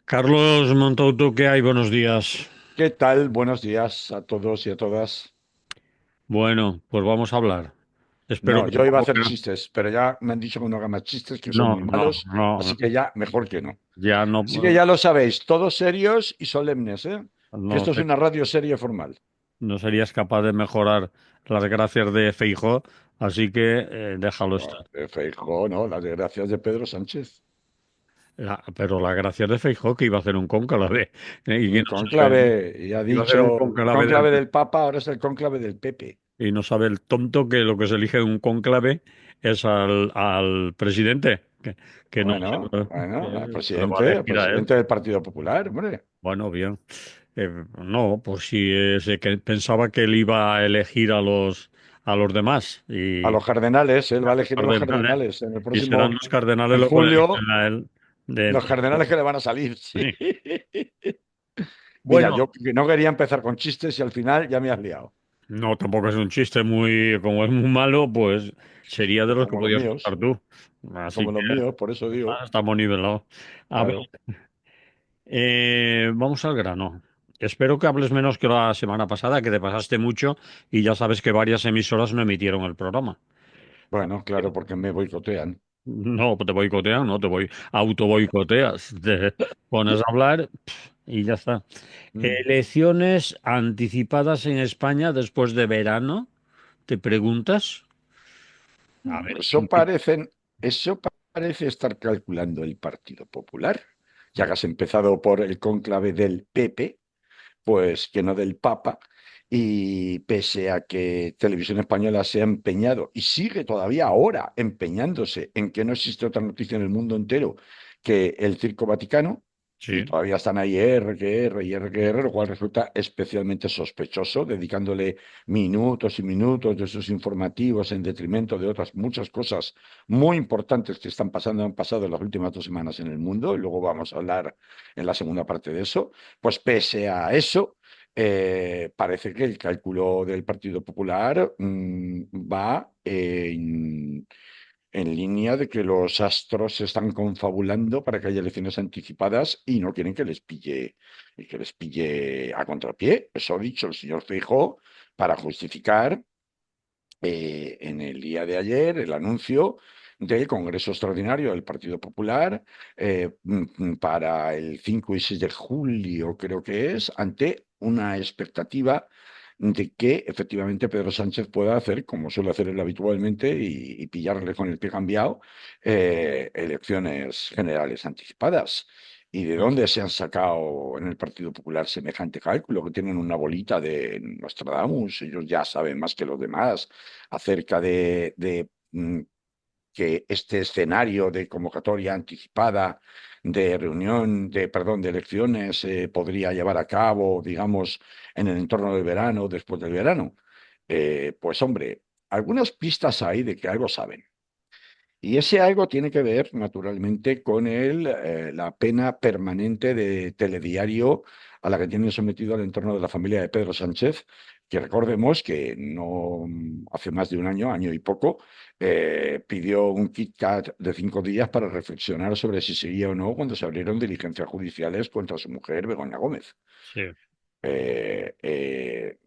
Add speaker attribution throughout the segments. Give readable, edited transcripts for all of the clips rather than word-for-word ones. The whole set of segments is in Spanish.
Speaker 1: Carlos Montauto, ¿qué hay? Buenos días.
Speaker 2: ¿Qué tal? Buenos días a todos y a todas.
Speaker 1: Bueno, pues vamos a hablar. Espero
Speaker 2: No,
Speaker 1: que
Speaker 2: yo iba a
Speaker 1: tampoco
Speaker 2: hacer chistes, pero ya me han dicho que no haga más chistes, que son
Speaker 1: no,
Speaker 2: muy
Speaker 1: no,
Speaker 2: malos,
Speaker 1: no,
Speaker 2: así que ya mejor que no.
Speaker 1: ya no,
Speaker 2: Así que ya lo sabéis, todos serios y solemnes, ¿eh? Que
Speaker 1: no,
Speaker 2: esto es una radio seria y formal.
Speaker 1: no serías capaz de mejorar las gracias de Feijóo, así que déjalo
Speaker 2: No,
Speaker 1: estar.
Speaker 2: Feijóo, no, las desgracias de Pedro Sánchez.
Speaker 1: Pero las gracias de Feijóo que iba a hacer un cónclave y que
Speaker 2: Un
Speaker 1: no sabe,
Speaker 2: cónclave, y ha
Speaker 1: iba a hacer un
Speaker 2: dicho el
Speaker 1: cónclave
Speaker 2: cónclave del Papa, ahora es el cónclave del Pepe.
Speaker 1: y no sabe el tonto que lo que se elige en un cónclave es al presidente, que no,
Speaker 2: Bueno,
Speaker 1: que lo va a
Speaker 2: el
Speaker 1: elegir a él.
Speaker 2: presidente del Partido Popular, hombre.
Speaker 1: Bueno, bien. No, pues sí, que pensaba que él iba a elegir a los demás
Speaker 2: A
Speaker 1: y
Speaker 2: los cardenales, él va a
Speaker 1: a los
Speaker 2: elegir a los
Speaker 1: cardenales,
Speaker 2: cardenales en el
Speaker 1: y serán
Speaker 2: próximo,
Speaker 1: los cardenales
Speaker 2: en
Speaker 1: los que le
Speaker 2: julio.
Speaker 1: eligen a él
Speaker 2: Los
Speaker 1: dentro.
Speaker 2: cardenales que le van a salir, sí.
Speaker 1: Sí.
Speaker 2: Mira,
Speaker 1: Bueno,
Speaker 2: yo que no quería empezar con chistes y al final ya me has liado,
Speaker 1: no, tampoco es un chiste muy, como es muy malo, pues sería de los que
Speaker 2: como los
Speaker 1: podías
Speaker 2: míos,
Speaker 1: contar tú. Así
Speaker 2: como
Speaker 1: que
Speaker 2: los míos, por eso digo,
Speaker 1: estamos nivelados. A ver,
Speaker 2: claro.
Speaker 1: vamos al grano. Espero que hables menos que la semana pasada, que te pasaste mucho y ya sabes que varias emisoras no emitieron el programa.
Speaker 2: Bueno, claro, porque me boicotean.
Speaker 1: No, te boicotean, no te voy, auto boicoteas, te pones a hablar y ya está.
Speaker 2: Mm.
Speaker 1: Elecciones anticipadas en España después de verano, ¿te preguntas? A ver,
Speaker 2: Eso parecen, eso parece estar calculando el Partido Popular. Ya que has empezado por el cónclave del Pepe, pues que no del Papa. Y pese a que Televisión Española se ha empeñado y sigue todavía ahora empeñándose en que no existe otra noticia en el mundo entero que el Circo Vaticano, y
Speaker 1: sí,
Speaker 2: todavía están ahí R que R y R que R, lo cual resulta especialmente sospechoso, dedicándole minutos y minutos de sus informativos en detrimento de otras muchas cosas muy importantes que están pasando, han pasado en las últimas 2 semanas en el mundo, y luego vamos a hablar en la segunda parte de eso. Pues pese a eso, parece que el cálculo del Partido Popular va en línea de que los astros se están confabulando para que haya elecciones anticipadas y no quieren que les pille a contrapié. Eso ha dicho el señor Feijóo para justificar en el día de ayer el anuncio del Congreso Extraordinario del Partido Popular para el 5 y 6 de julio, creo que es, ante una expectativa de que efectivamente Pedro Sánchez pueda hacer, como suele hacer él habitualmente, y pillarle con el pie cambiado, elecciones generales anticipadas. ¿Y de dónde se han sacado en el Partido Popular semejante cálculo? Que tienen una bolita de Nostradamus, ellos ya saben más que los demás acerca de que este escenario de convocatoria anticipada, de reunión, perdón, de elecciones, podría llevar a cabo, digamos, en el entorno del verano, después del verano. Pues hombre, algunas pistas hay de que algo saben. Y ese algo tiene que ver, naturalmente, con la pena permanente de telediario a la que tienen sometido al entorno de la familia de Pedro Sánchez, que recordemos que no hace más de un año, año y poco, pidió un Kit Kat de 5 días para reflexionar sobre si seguía o no cuando se abrieron diligencias judiciales contra su mujer, Begoña Gómez.
Speaker 1: sí.
Speaker 2: Eh, eh,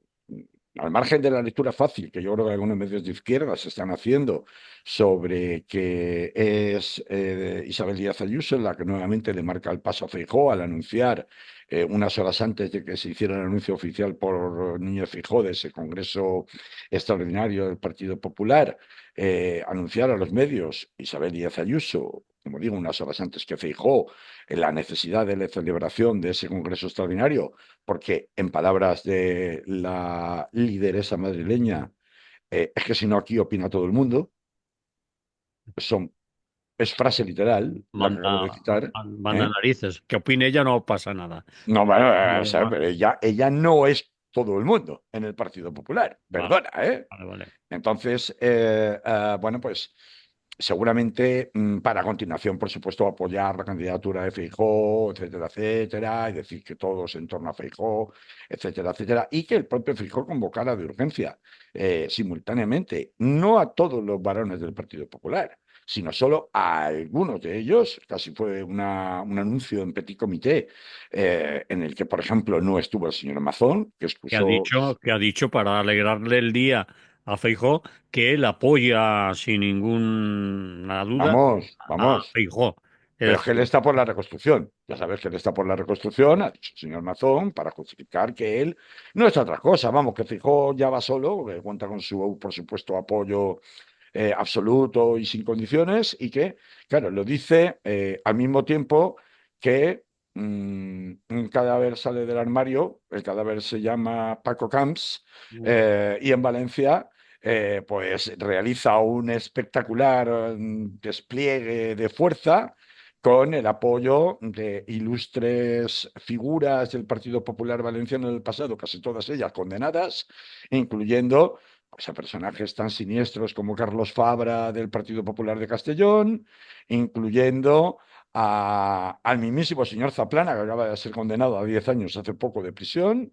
Speaker 2: Al margen de la lectura fácil que yo creo que algunos medios de izquierda se están haciendo sobre que es Isabel Díaz Ayuso la que nuevamente le marca el paso a Feijóo al anunciar unas horas antes de que se hiciera el anuncio oficial por Núñez Feijóo de ese Congreso Extraordinario del Partido Popular, anunciar a los medios Isabel Díaz Ayuso, como digo, unas horas antes que Feijóo, la necesidad de la celebración de ese Congreso Extraordinario porque en palabras de la lideresa madrileña, es que si no aquí opina todo el mundo, son, es frase literal la que acabo de
Speaker 1: Manda,
Speaker 2: citar.
Speaker 1: manda
Speaker 2: ¿Eh?
Speaker 1: narices. Que opine ella no pasa nada.
Speaker 2: No, bueno, o
Speaker 1: Vale,
Speaker 2: sea,
Speaker 1: vale,
Speaker 2: pero ella no es todo el mundo en el Partido Popular,
Speaker 1: vale,
Speaker 2: perdona, ¿eh?
Speaker 1: vale, vale.
Speaker 2: Entonces, bueno, pues seguramente para a continuación, por supuesto, apoyar la candidatura de Feijóo, etcétera, etcétera, y decir que todos en torno a Feijóo, etcétera, etcétera, y que el propio Feijóo convocara de urgencia simultáneamente, no a todos los varones del Partido Popular, sino solo a algunos de ellos. Casi fue un anuncio en Petit Comité, en el que, por ejemplo, no estuvo el señor Mazón, que excusó.
Speaker 1: Que ha dicho para alegrarle el día a Feijóo que él apoya sin ninguna duda
Speaker 2: Vamos,
Speaker 1: a
Speaker 2: vamos.
Speaker 1: Feijóo. Es
Speaker 2: Pero es que él
Speaker 1: decir,
Speaker 2: está por la reconstrucción. Ya sabes que él está por la reconstrucción, ha dicho el señor Mazón, para justificar que él no es otra cosa. Vamos, que Feijóo ya va solo, que cuenta con su, por supuesto, apoyo absoluto y sin condiciones, y que, claro, lo dice al mismo tiempo que un cadáver sale del armario, el cadáver se llama Paco Camps, y en Valencia pues realiza un espectacular despliegue de fuerza con el apoyo de ilustres figuras del Partido Popular Valenciano del pasado, casi todas ellas condenadas, incluyendo pues, a personajes tan siniestros como Carlos Fabra del Partido Popular de Castellón, incluyendo al mismísimo señor Zaplana, que acaba de ser condenado a 10 años hace poco de prisión,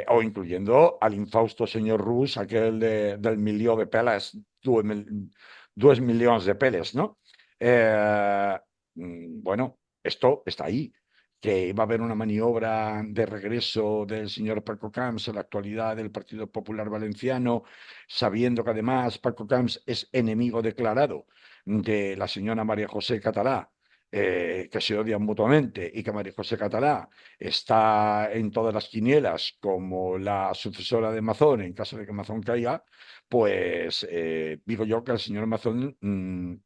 Speaker 2: o incluyendo al infausto señor Rus, aquel del milió de peles, 2 millones de peles, ¿no? Eh, bueno, esto está ahí. Que va a haber una maniobra de regreso del señor Paco Camps en la actualidad del Partido Popular Valenciano, sabiendo que además Paco Camps es enemigo declarado de la señora María José Catalá, que se odian mutuamente, y que María José Catalá está en todas las quinielas como la sucesora de Mazón en caso de que Mazón caiga, pues digo yo que al señor Mazón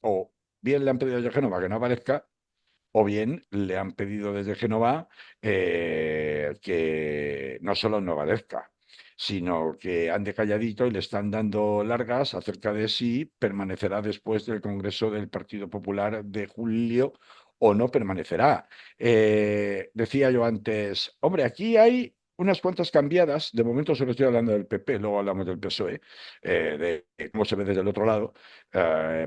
Speaker 2: o bien le han pedido a Génova que no aparezca, o bien le han pedido desde Génova que no solo no obedezca, sino que ande calladito y le están dando largas acerca de si permanecerá después del Congreso del Partido Popular de julio o no permanecerá. Decía yo antes, hombre, aquí hay unas cuantas cambiadas, de momento solo estoy hablando del PP, luego hablamos del PSOE, de cómo se ve desde el otro lado,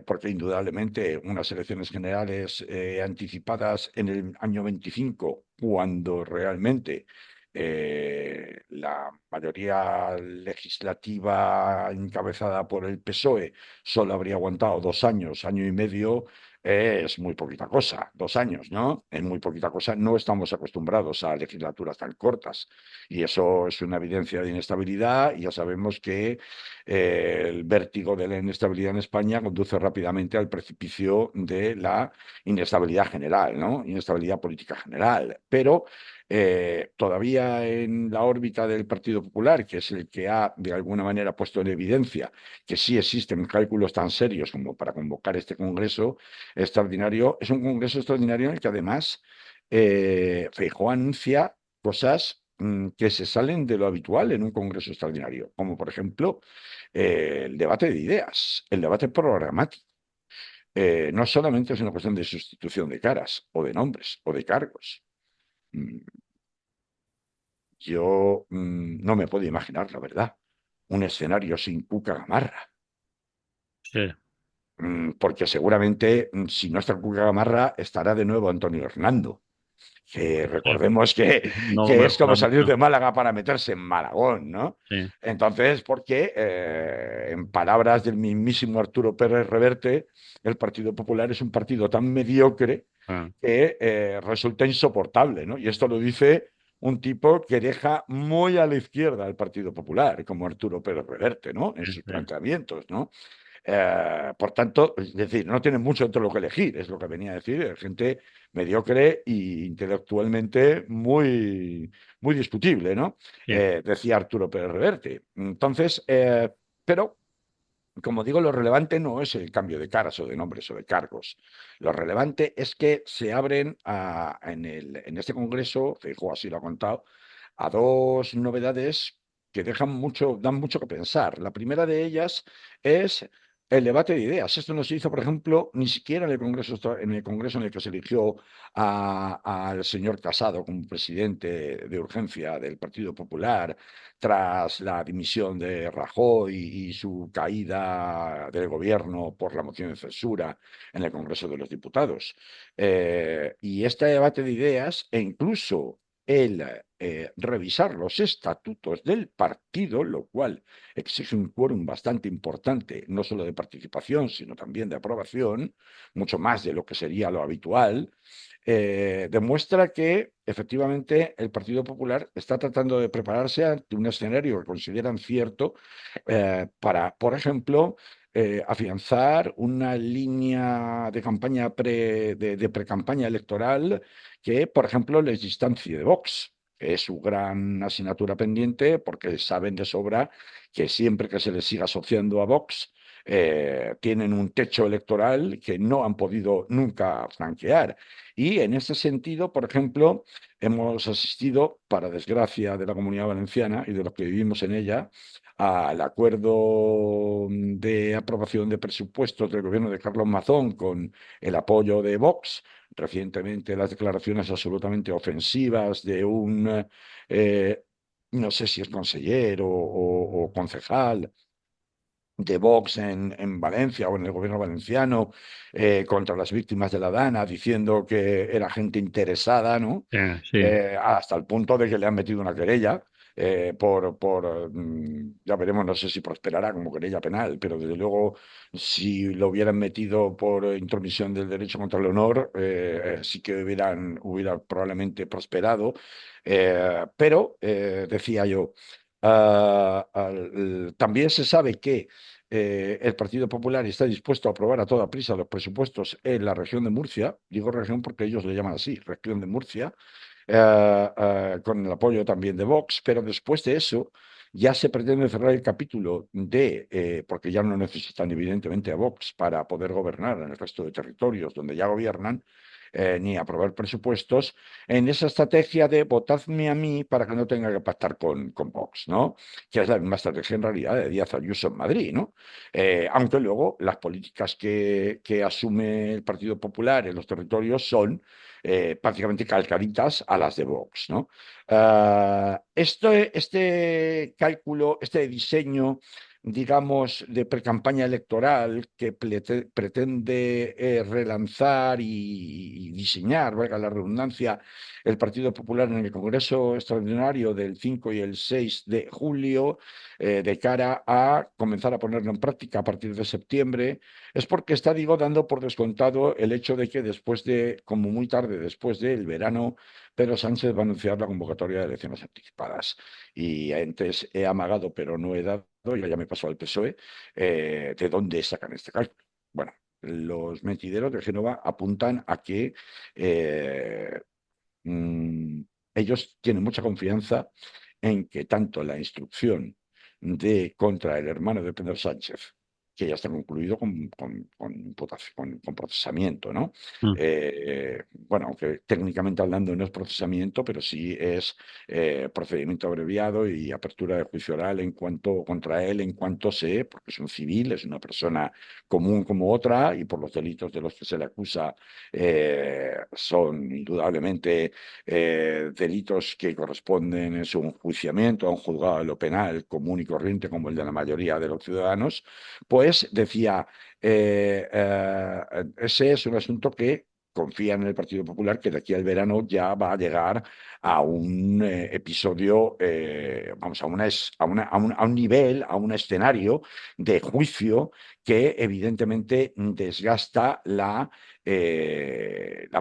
Speaker 2: porque indudablemente unas elecciones generales anticipadas en el año 25, cuando realmente la mayoría legislativa encabezada por el PSOE solo habría aguantado 2 años, año y medio, es muy poquita cosa. 2 años, ¿no? Es muy poquita cosa. No estamos acostumbrados a legislaturas tan cortas y eso es una evidencia de inestabilidad y ya sabemos que el vértigo de la inestabilidad en España conduce rápidamente al precipicio de la inestabilidad general, ¿no? Inestabilidad política general. Pero todavía en la órbita del Partido Popular, que es el que ha de alguna manera puesto en evidencia que sí existen cálculos tan serios como para convocar este Congreso extraordinario, es un Congreso extraordinario en el que además Feijóo anuncia cosas que se salen de lo habitual en un Congreso extraordinario, como por ejemplo el debate de ideas, el debate programático. No solamente es una cuestión de sustitución de caras o de nombres o de cargos. Mm, Yo no me puedo imaginar, la verdad, un escenario sin Cuca Gamarra.
Speaker 1: sí,
Speaker 2: Porque seguramente si no está Cuca Gamarra estará de nuevo Antonio Hernando, que recordemos
Speaker 1: no lo
Speaker 2: que es como
Speaker 1: mejora
Speaker 2: salir
Speaker 1: mucho.
Speaker 2: de Málaga para meterse en Malagón, ¿no?
Speaker 1: Sí.
Speaker 2: Entonces, porque en palabras del mismísimo Arturo Pérez Reverte, el Partido Popular es un partido tan mediocre
Speaker 1: Ah,
Speaker 2: que resulta insoportable, ¿no? Y esto lo dice un tipo que deja muy a la izquierda al Partido Popular, como Arturo Pérez Reverte, ¿no? En
Speaker 1: sí,
Speaker 2: sus
Speaker 1: sí,
Speaker 2: planteamientos, ¿no? Por tanto, es decir, no tienen mucho entre lo que elegir, es lo que venía a decir, gente mediocre e intelectualmente muy, muy discutible, ¿no?
Speaker 1: sí.
Speaker 2: Decía Arturo Pérez Reverte. Entonces, pero, como digo, lo relevante no es el cambio de caras o de nombres o de cargos. Lo relevante es que se abren en este Congreso, Feijóo así lo ha contado, a dos novedades que dan mucho que pensar. La primera de ellas es el debate de ideas. Esto no se hizo, por ejemplo, ni siquiera en el Congreso en el que se eligió al señor Casado como presidente de urgencia del Partido Popular tras la dimisión de Rajoy y su caída del gobierno por la moción de censura en el Congreso de los Diputados. Y este debate de ideas, e incluso el revisar los estatutos del partido, lo cual exige un quórum bastante importante, no solo de participación, sino también de aprobación, mucho más de lo que sería lo habitual, demuestra que efectivamente el Partido Popular está tratando de prepararse ante un escenario que consideran cierto para, por ejemplo, afianzar una línea de campaña de pre-campaña electoral que, por ejemplo, les distancie de Vox, que es su gran asignatura pendiente, porque saben de sobra que siempre que se les siga asociando a Vox, tienen un techo electoral que no han podido nunca franquear. Y en ese sentido, por ejemplo, hemos asistido, para desgracia de la Comunidad Valenciana y de los que vivimos en ella, al acuerdo de aprobación de presupuestos del gobierno de Carlos Mazón con el apoyo de Vox. Recientemente las declaraciones absolutamente ofensivas de un, no sé si es consejero o concejal de Vox en Valencia o en el gobierno valenciano contra las víctimas de la Dana, diciendo que era gente interesada, ¿no?
Speaker 1: Sí.
Speaker 2: Hasta el punto de que le han metido una querella ya veremos, no sé si prosperará como querella penal, pero desde luego si lo hubieran metido por intromisión del derecho contra el honor, sí que hubiera probablemente prosperado. Pero, decía yo, también se sabe que el Partido Popular está dispuesto a aprobar a toda prisa los presupuestos en la región de Murcia, digo región porque ellos le llaman así, región de Murcia, con el apoyo también de Vox, pero después de eso ya se pretende cerrar el capítulo porque ya no necesitan evidentemente a Vox para poder gobernar en el resto de territorios donde ya gobiernan, ni aprobar presupuestos, en esa estrategia de votadme a mí para que no tenga que pactar con Vox, ¿no? Que es la misma estrategia en realidad de Díaz Ayuso en Madrid, ¿no? Aunque luego las políticas que asume el Partido Popular en los territorios son prácticamente calcaditas a las de Vox, ¿no? Este cálculo, este diseño, digamos, de precampaña electoral que pretende relanzar y diseñar, valga la redundancia, el Partido Popular en el Congreso Extraordinario del 5 y el 6 de julio, de cara a comenzar a ponerlo en práctica a partir de septiembre, es porque está, digo, dando por descontado el hecho de que después de, como muy tarde, después del verano, Pedro Sánchez va a anunciar la convocatoria de elecciones anticipadas. Y antes he amagado, pero no he dado, ya me pasó al PSOE, ¿de dónde sacan este cálculo? Bueno, los mentideros de Génova apuntan a que eh, mm, ellos tienen mucha confianza en que tanto la instrucción de contra el hermano de Pedro Sánchez, que ya está concluido con procesamiento, ¿no?
Speaker 1: Mm.
Speaker 2: Bueno, aunque técnicamente hablando no es procesamiento, pero sí es procedimiento abreviado y apertura de juicio oral en cuanto contra él, en cuanto porque es un civil, es una persona común como otra, y por los delitos de los que se le acusa son indudablemente delitos que corresponden en su enjuiciamiento a un juzgado de lo penal común y corriente como el de la mayoría de los ciudadanos, pues decía, ese es un asunto que confían en el Partido Popular que de aquí al verano ya va a llegar a un episodio, vamos, a un nivel, a un escenario de juicio que evidentemente desgasta la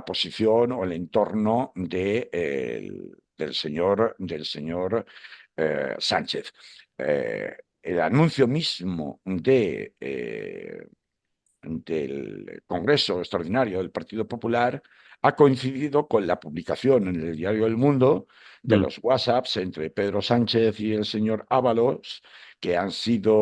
Speaker 2: posición o el entorno del señor Sánchez. El anuncio mismo del Congreso Extraordinario del Partido Popular ha coincidido con la publicación en el diario El Mundo de
Speaker 1: Mm.
Speaker 2: los WhatsApps entre Pedro Sánchez y el señor Ábalos, que han sido,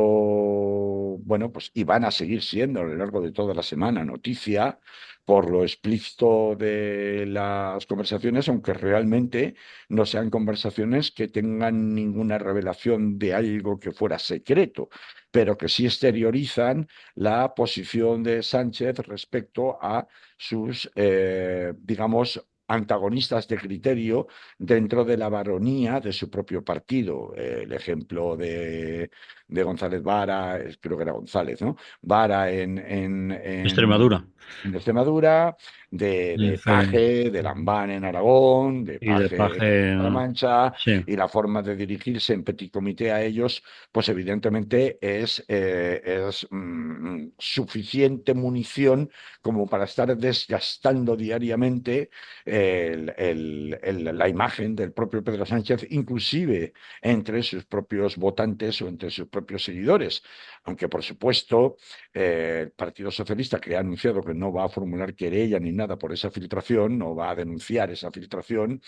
Speaker 2: bueno, pues y van a seguir siendo a lo largo de toda la semana noticia por lo explícito de las conversaciones, aunque realmente no sean conversaciones que tengan ninguna revelación de algo que fuera secreto, pero que sí exteriorizan la posición de Sánchez respecto a sus, digamos, antagonistas de criterio dentro de la baronía de su propio partido. El ejemplo de González Vara, creo que era González, ¿no? Vara en
Speaker 1: Extremadura.
Speaker 2: Extremadura, de Paje, de Lambán en Aragón, de
Speaker 1: Y de
Speaker 2: Paje en
Speaker 1: Paje,
Speaker 2: la Mancha,
Speaker 1: sí.
Speaker 2: y la forma de dirigirse en petit comité a ellos, pues evidentemente es suficiente munición como para estar desgastando diariamente la imagen del propio Pedro Sánchez, inclusive entre sus propios votantes o entre sus propios seguidores. Aunque, por supuesto, el Partido Socialista, que ha anunciado que no va a formular querella ni nada por esa filtración, no va a denunciar esa filtración,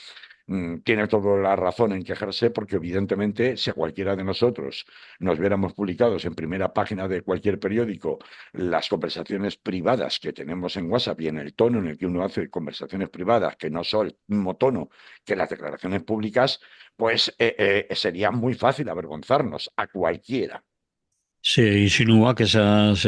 Speaker 2: tiene toda la razón en quejarse porque evidentemente si a cualquiera de nosotros nos viéramos publicados en primera página de cualquier periódico las conversaciones privadas que tenemos en WhatsApp y en el tono en el que uno hace conversaciones privadas que no son el mismo tono que las declaraciones públicas, pues sería muy fácil avergonzarnos a cualquiera.
Speaker 1: Se insinúa que esas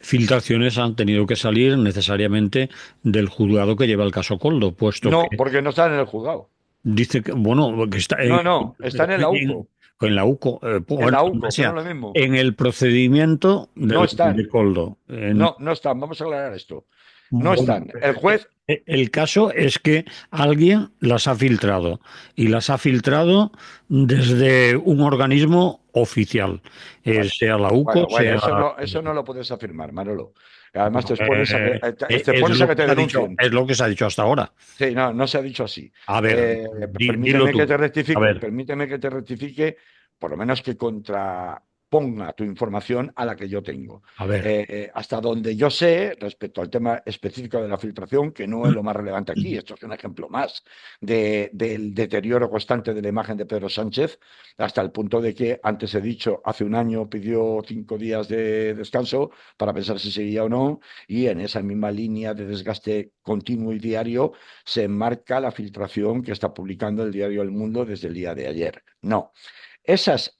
Speaker 1: filtraciones han tenido que salir necesariamente del juzgado que lleva el caso Coldo, puesto
Speaker 2: No,
Speaker 1: que
Speaker 2: porque no están en el juzgado.
Speaker 1: dice que, bueno, que está
Speaker 2: No, no, están en la
Speaker 1: en-
Speaker 2: UCO.
Speaker 1: en la UCO,
Speaker 2: En
Speaker 1: bueno,
Speaker 2: la
Speaker 1: donde
Speaker 2: UCO, que no es
Speaker 1: sea,
Speaker 2: lo mismo.
Speaker 1: en el procedimiento
Speaker 2: No
Speaker 1: de
Speaker 2: están.
Speaker 1: Coldo.
Speaker 2: No, no están. Vamos a aclarar esto. No
Speaker 1: Bueno,
Speaker 2: están. El juez,
Speaker 1: el caso es que alguien las ha filtrado y las ha filtrado desde un organismo oficial,
Speaker 2: bueno,
Speaker 1: sea la UCO,
Speaker 2: bueno,
Speaker 1: sea...
Speaker 2: eso no lo puedes afirmar, Manolo. Además, te
Speaker 1: Bueno,
Speaker 2: expones a que, te
Speaker 1: es
Speaker 2: expones a
Speaker 1: lo
Speaker 2: que
Speaker 1: que
Speaker 2: te
Speaker 1: se ha dicho,
Speaker 2: denuncien.
Speaker 1: es lo que se ha dicho hasta ahora.
Speaker 2: Sí, no, no se ha dicho así.
Speaker 1: A ver, dilo
Speaker 2: Permíteme que
Speaker 1: tú.
Speaker 2: te
Speaker 1: A
Speaker 2: rectifique,
Speaker 1: ver,
Speaker 2: permíteme que te rectifique, por lo menos que contraponga tu información a la que yo tengo.
Speaker 1: a ver.
Speaker 2: Hasta donde yo sé, respecto al tema específico de la filtración, que no es lo más relevante aquí, esto es un ejemplo más del deterioro constante de la imagen de Pedro Sánchez, hasta el punto de que, antes he dicho, hace un año pidió 5 días de descanso para pensar si seguía o no, y en esa misma línea de desgaste continuo y diario se enmarca la filtración que está publicando el diario El Mundo desde el día de ayer. No, esas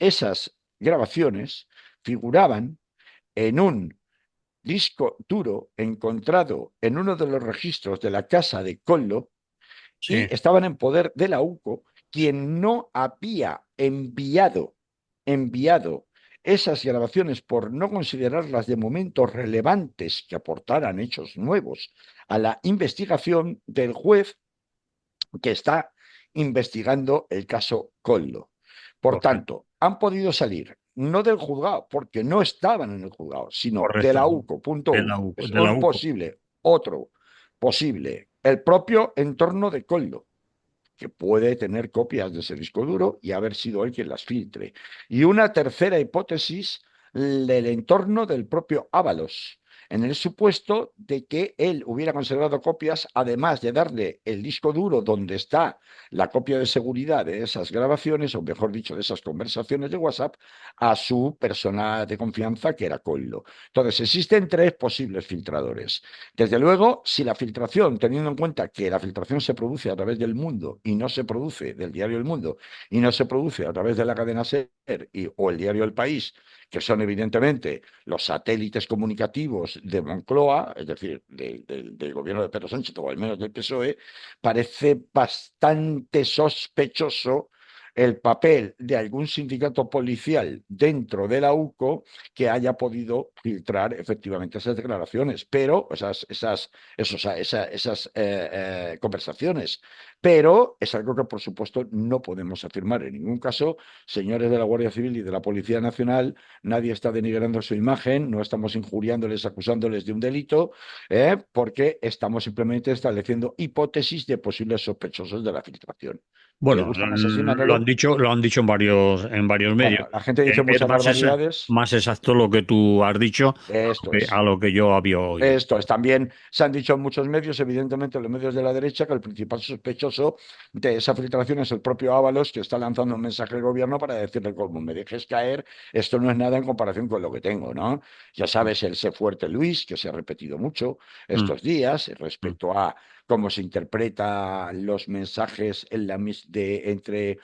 Speaker 2: grabaciones figuraban en un disco duro encontrado en uno de los registros de la casa de Collo
Speaker 1: Sí,
Speaker 2: y estaban en poder de la UCO, quien no había enviado esas grabaciones por no considerarlas de momento relevantes que aportaran hechos nuevos a la investigación del juez que está investigando el caso Collo. Por
Speaker 1: correcto,
Speaker 2: tanto, han podido salir no del juzgado, porque no estaban en el juzgado, sino de
Speaker 1: correcto.
Speaker 2: la UCO, punto
Speaker 1: De la
Speaker 2: uno.
Speaker 1: UCO,
Speaker 2: Es
Speaker 1: de la
Speaker 2: un
Speaker 1: UCO.
Speaker 2: posible, otro posible, el propio entorno de Collo, que puede tener copias de ese disco duro y haber sido él quien las filtre. Y una tercera hipótesis, el entorno del propio Ábalos, en el supuesto de que él hubiera conservado copias, además de darle el disco duro donde está la copia de seguridad de esas grabaciones, o mejor dicho, de esas conversaciones de WhatsApp, a su persona de confianza, que era Collo. Entonces, existen tres posibles filtradores. Desde luego, si la filtración, teniendo en cuenta que la filtración se produce a través del Mundo y no se produce del diario El Mundo y no se produce a través de la cadena SER o el diario El País, que son evidentemente los satélites comunicativos de Moncloa, es decir, del gobierno de Pedro Sánchez o al menos del PSOE, parece bastante sospechoso el papel de algún sindicato policial dentro de la UCO que haya podido filtrar efectivamente esas declaraciones, pero esas conversaciones. Pero es algo que, por supuesto, no podemos afirmar en ningún caso. Señores de la Guardia Civil y de la Policía Nacional, nadie está denigrando su imagen, no estamos injuriándoles, acusándoles de un delito, porque estamos simplemente estableciendo hipótesis de posibles sospechosos de la filtración. ¿Te
Speaker 1: Bueno,
Speaker 2: gusta más así, Manolo?
Speaker 1: lo han dicho en varios medios.
Speaker 2: Bueno, la gente dice
Speaker 1: Es
Speaker 2: muchas barbaridades.
Speaker 1: más exacto lo que tú has dicho
Speaker 2: Esto
Speaker 1: a
Speaker 2: es.
Speaker 1: lo que yo había oído.
Speaker 2: Esto es. También se han dicho en muchos medios, evidentemente en los medios de la derecha, que el principal sospechoso de esa filtración es el propio Ábalos, que está lanzando un mensaje al gobierno para decirle, como me dejes caer, esto no es nada en comparación con lo que tengo, ¿no? Ya sabes, el sé fuerte Luis, que se ha repetido mucho
Speaker 1: Mm,
Speaker 2: estos días
Speaker 1: mm,
Speaker 2: respecto a cómo se interpretan los mensajes entre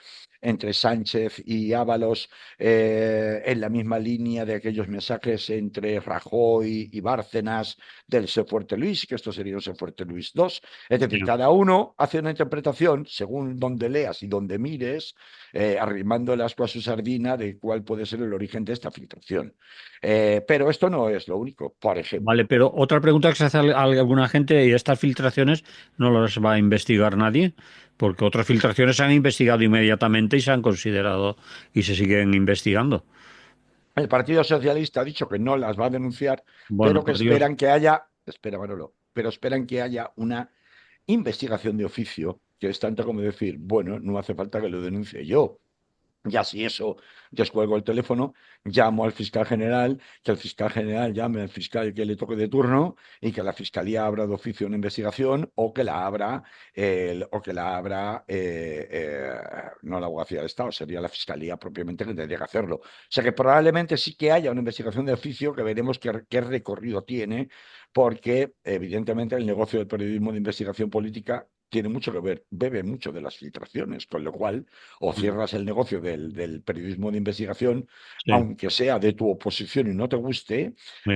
Speaker 2: Sánchez y Ábalos, en la misma línea de aquellos mensajes entre Rajoy y Bárcenas del Se Fuerte Luis, que esto sería un Se Fuerte Luis 2. Es decir,
Speaker 1: sí.
Speaker 2: cada uno hace una interpretación interpretación, según donde leas y donde mires, arrimando el asco a su sardina de cuál puede ser el origen de esta filtración. Pero esto no es lo único. Por
Speaker 1: Vale,
Speaker 2: ejemplo,
Speaker 1: pero otra pregunta que se hace a alguna gente, y estas filtraciones no las va a investigar nadie, porque otras filtraciones se han investigado inmediatamente y se han considerado y se siguen investigando.
Speaker 2: el Partido Socialista ha dicho que no las va a denunciar,
Speaker 1: Bueno,
Speaker 2: pero que
Speaker 1: por Dios.
Speaker 2: esperan que haya, espera Manolo, pero esperan que haya una investigación de oficio, que es tanto como decir, bueno, no hace falta que lo denuncie yo. Ya si eso, descuelgo el teléfono, llamo al fiscal general, que el fiscal general llame al fiscal que le toque de turno y que la fiscalía abra de oficio una investigación o que la abra, no la abogacía del Estado, sería la fiscalía propiamente que tendría que hacerlo. O sea que probablemente sí que haya una investigación de oficio que veremos qué recorrido tiene, porque evidentemente el negocio del periodismo de investigación política tiene mucho que ver, bebe mucho de las filtraciones, con lo cual o
Speaker 1: Mm,
Speaker 2: cierras el negocio del periodismo de investigación,
Speaker 1: sí.
Speaker 2: aunque sea de tu oposición y no te guste,
Speaker 1: Sí.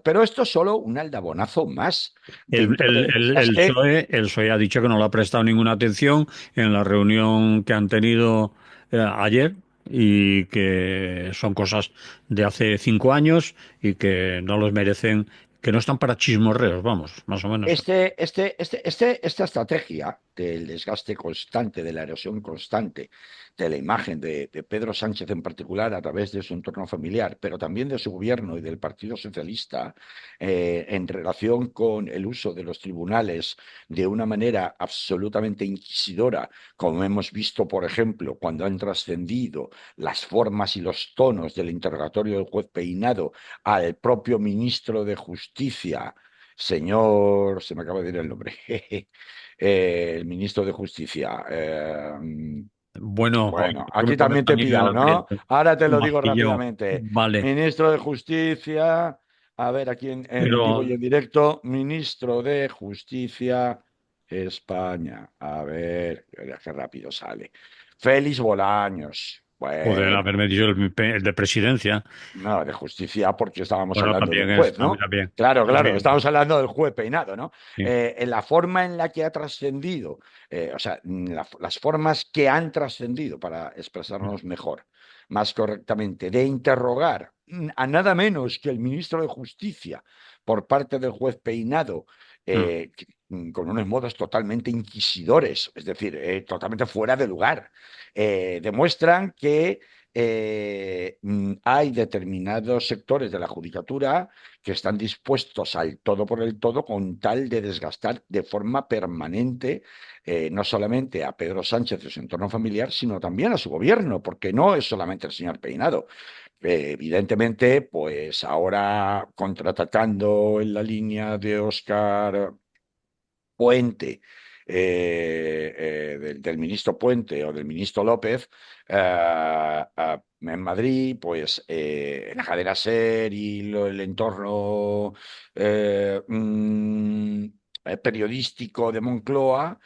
Speaker 2: pero esto es solo un aldabonazo más
Speaker 1: El,
Speaker 2: dentro de... Es
Speaker 1: el
Speaker 2: que
Speaker 1: PSOE, el PSOE ha dicho que no le ha prestado ninguna atención en la reunión que han tenido ayer y que son cosas de hace 5 años y que no los merecen, que no están para chismorreos, vamos, más o menos.
Speaker 2: esta estrategia del desgaste constante, de la erosión constante de la imagen de Pedro Sánchez en particular a través de su entorno familiar, pero también de su gobierno y del Partido Socialista en relación con el uso de los tribunales de una manera absolutamente inquisidora, como hemos visto, por ejemplo, cuando han trascendido las formas y los tonos del interrogatorio del juez Peinado al propio ministro de Justicia, señor, se me acaba de ir el nombre, el ministro de Justicia.
Speaker 1: Bueno,
Speaker 2: Bueno,
Speaker 1: no me
Speaker 2: aquí
Speaker 1: pones
Speaker 2: también te he
Speaker 1: anillo en
Speaker 2: pillado,
Speaker 1: la
Speaker 2: ¿no?
Speaker 1: piel.
Speaker 2: Ahora te lo digo
Speaker 1: Majillo.
Speaker 2: rápidamente.
Speaker 1: Vale,
Speaker 2: Ministro de Justicia, a ver, aquí en vivo
Speaker 1: pero
Speaker 2: y en directo, ministro de Justicia, España. A ver, qué rápido sale. Félix Bolaños.
Speaker 1: joder,
Speaker 2: Bueno,
Speaker 1: haberme dicho el de presidencia.
Speaker 2: no, de justicia porque estábamos
Speaker 1: Bueno,
Speaker 2: hablando del
Speaker 1: también es,
Speaker 2: juez,
Speaker 1: también,
Speaker 2: ¿no?
Speaker 1: también.
Speaker 2: Claro, claro,
Speaker 1: También,
Speaker 2: estamos hablando del juez Peinado, ¿no?
Speaker 1: sí.
Speaker 2: En la forma en la que ha trascendido, o sea, las formas que han trascendido, para expresarnos mejor, más correctamente, de interrogar a nada menos que el ministro de Justicia por parte del juez Peinado,
Speaker 1: Mm.
Speaker 2: con unos modos totalmente inquisidores, es decir, totalmente fuera de lugar, demuestran que hay determinados sectores de la judicatura que están dispuestos al todo por el todo con tal de desgastar de forma permanente no solamente a Pedro Sánchez y su entorno familiar, sino también a su gobierno, porque no es solamente el señor Peinado. Evidentemente, pues ahora contraatacando en la línea de Óscar Puente, del ministro Puente o del ministro López, en Madrid, pues la cadena SER y el entorno eh, mm, periodístico de Moncloa,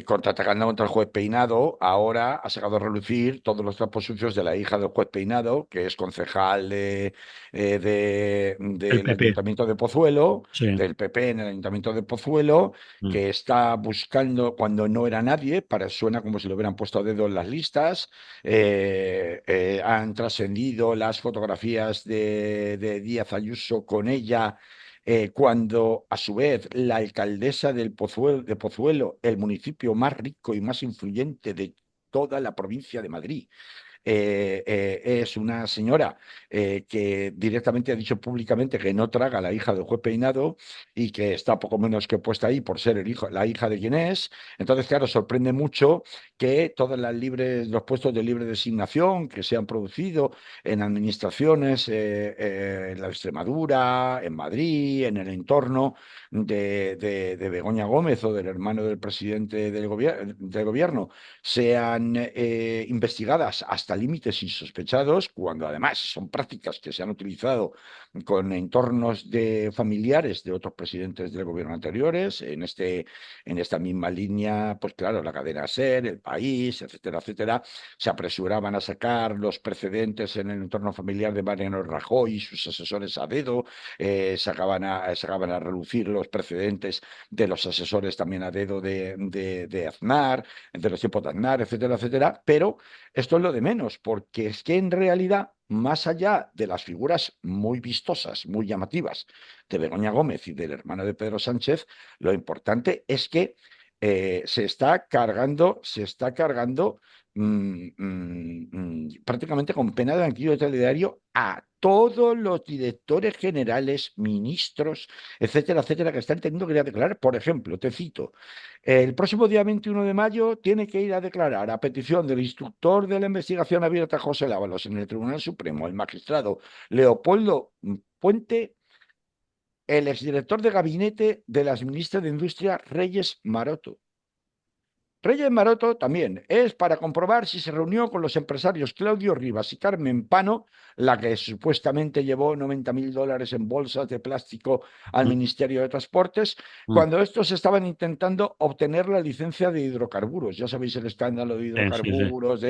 Speaker 2: contraatacando contra el juez Peinado, ahora ha sacado a relucir todos los trapos sucios de la hija del juez Peinado, que es concejal
Speaker 1: El
Speaker 2: del
Speaker 1: PP,
Speaker 2: Ayuntamiento de Pozuelo,
Speaker 1: sí.
Speaker 2: del PP en el Ayuntamiento de Pozuelo,
Speaker 1: Mm.
Speaker 2: que está buscando cuando no era nadie, suena como si lo hubieran puesto a dedo en las listas, han trascendido las fotografías de Díaz Ayuso con ella, cuando a su vez la alcaldesa de Pozuelo, el municipio más rico y más influyente de toda la provincia de Madrid, es una señora que directamente ha dicho públicamente que no traga a la hija del juez Peinado y que está poco menos que puesta ahí por ser la hija de quien es. Entonces, claro, sorprende mucho que todas los puestos de libre designación que se han producido en administraciones en la Extremadura, en Madrid, en el entorno de Begoña Gómez o del hermano del presidente del gobierno, sean investigadas hasta hasta límites insospechados, cuando además son prácticas que se han utilizado con entornos de familiares de otros presidentes del gobierno anteriores, en esta misma línea, pues claro, la cadena SER, El País, etcétera, etcétera, se apresuraban a sacar los precedentes en el entorno familiar de Mariano Rajoy y sus asesores a dedo, sacaban a relucir los precedentes de los asesores también a dedo de Aznar, de los tiempos de Aznar, etcétera, etcétera, pero esto es lo de menos, porque es que en realidad, más allá de las figuras muy vistosas, muy llamativas de Begoña Gómez y del hermano de Pedro Sánchez, lo importante es que se está cargando prácticamente con pena de banquillo solidario a todos los directores generales, ministros, etcétera, etcétera, que están teniendo que ir a declarar. Por ejemplo, te cito, el próximo día 21 de mayo tiene que ir a declarar a petición del instructor de la investigación abierta José Lábalos en el Tribunal Supremo, el magistrado Leopoldo Puente, el exdirector de gabinete de la ministra de Industria, Reyes Maroto. Reyes Maroto también es para comprobar si se reunió con los empresarios Claudio Rivas y Carmen Pano, la que supuestamente llevó $90.000 en bolsas de plástico al
Speaker 1: Mm,
Speaker 2: Ministerio de Transportes,
Speaker 1: mm.
Speaker 2: cuando estos estaban intentando obtener la licencia de hidrocarburos. Ya sabéis el escándalo de
Speaker 1: Sí, sí, sí.
Speaker 2: hidrocarburos.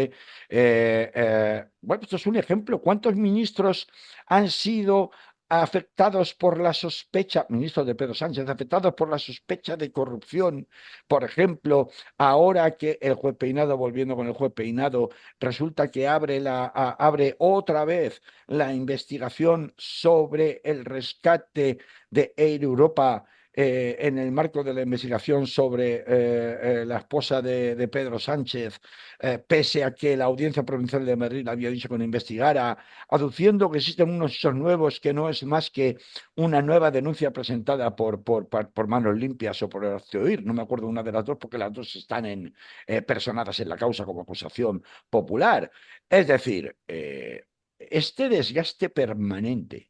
Speaker 2: Bueno, esto es un ejemplo. ¿Cuántos ministros han sido afectados por la sospecha, ministros de Pedro Sánchez, afectados por la sospecha de corrupción? Por ejemplo, ahora que el juez Peinado, volviendo con el juez Peinado, resulta que abre otra vez la investigación sobre el rescate de Air Europa, en el marco de la investigación sobre la esposa de Pedro Sánchez, pese a que la Audiencia Provincial de Madrid había dicho que no investigara, aduciendo que existen unos hechos nuevos que no es más que una nueva denuncia presentada por Manos Limpias o por el Oír, no me acuerdo una de las dos, porque las dos están personadas en la causa como acusación popular. Es decir, este desgaste permanente,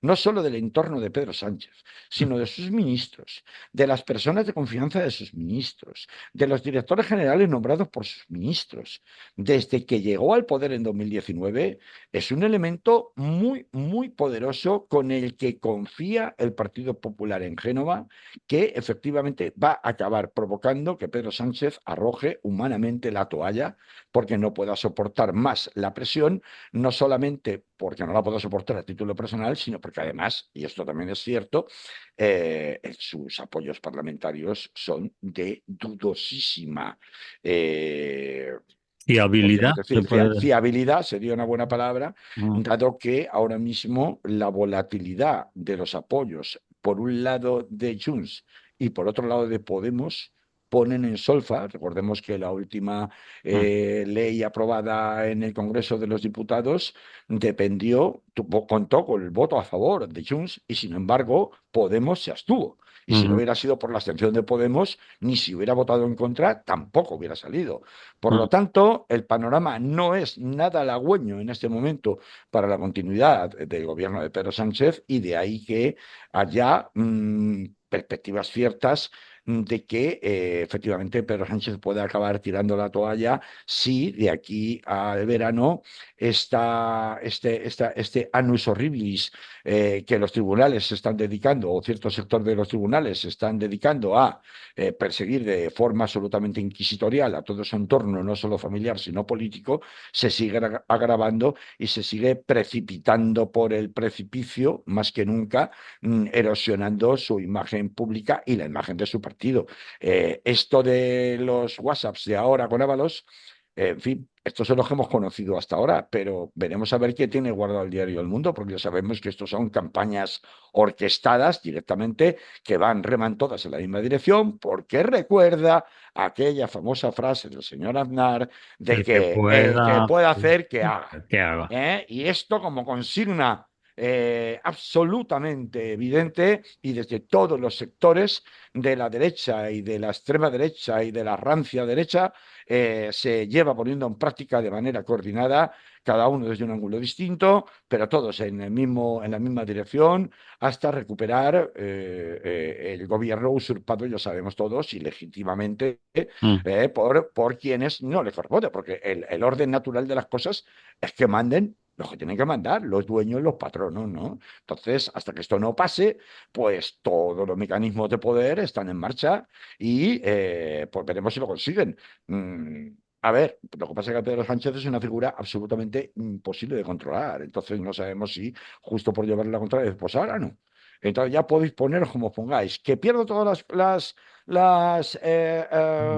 Speaker 2: no solo del entorno de Pedro Sánchez, sino de sus ministros, de las personas de confianza de sus ministros, de los directores generales nombrados por sus ministros, desde que llegó al poder en 2019, es un elemento muy, muy poderoso con el que confía el Partido Popular en Génova, que efectivamente va a acabar provocando que Pedro Sánchez arroje humanamente la toalla porque no pueda soportar más la presión, no solamente porque no la puedo soportar a título personal, sino porque además, y esto también es cierto, sus apoyos parlamentarios son de dudosísima,
Speaker 1: Y habilidad,
Speaker 2: podríamos
Speaker 1: se
Speaker 2: decir,
Speaker 1: puede decir.
Speaker 2: fiabilidad sería una buena palabra,
Speaker 1: Mm,
Speaker 2: dado que ahora mismo la volatilidad de los apoyos, por un lado de Junts y por otro lado de Podemos, ponen en solfa. Recordemos que la última
Speaker 1: mm,
Speaker 2: ley aprobada en el Congreso de los Diputados contó con el voto a favor de Junts y sin embargo Podemos se abstuvo. Y si no
Speaker 1: mm,
Speaker 2: hubiera sido por la abstención de Podemos, ni si hubiera votado en contra, tampoco hubiera salido. Por
Speaker 1: mm.
Speaker 2: lo tanto, el panorama no es nada halagüeño en este momento para la continuidad del gobierno de Pedro Sánchez y de ahí que haya perspectivas ciertas de que efectivamente Pedro Sánchez puede acabar tirando la toalla si de aquí al verano este annus horribilis que los tribunales se están dedicando, o cierto sector de los tribunales se están dedicando a perseguir de forma absolutamente inquisitorial a todo su entorno, no solo familiar, sino político, se sigue agravando y se sigue precipitando por el precipicio más que nunca, erosionando su imagen pública y la imagen de su partido. Esto de los WhatsApps de ahora con Ábalos, en fin, estos son los que hemos conocido hasta ahora, pero veremos a ver qué tiene guardado el diario El Mundo, porque ya sabemos que estos son campañas orquestadas directamente que reman todas en la misma dirección, porque recuerda aquella famosa frase del señor Aznar de
Speaker 1: El que
Speaker 2: que el que
Speaker 1: pueda,
Speaker 2: pueda hacer, que haga.
Speaker 1: que haga.
Speaker 2: Y esto como consigna absolutamente evidente y desde todos los sectores de la derecha y de la extrema derecha y de la rancia derecha se lleva poniendo en práctica de manera coordinada, cada uno desde un ángulo distinto, pero todos en la misma dirección, hasta recuperar el gobierno usurpado, ya sabemos todos, ilegítimamente,
Speaker 1: Mm.
Speaker 2: por quienes no le corresponde, porque el orden natural de las cosas es que manden los que tienen que mandar, los dueños, los patronos, ¿no? Entonces, hasta que esto no pase, pues todos los mecanismos de poder están en marcha y pues veremos si lo consiguen. Mm, a ver, lo que pasa es que Pedro Sánchez es una figura absolutamente imposible de controlar. Entonces no sabemos si justo por llevarle la contraria, pues ahora no. Entonces ya podéis poneros como pongáis. Que pierdo todas las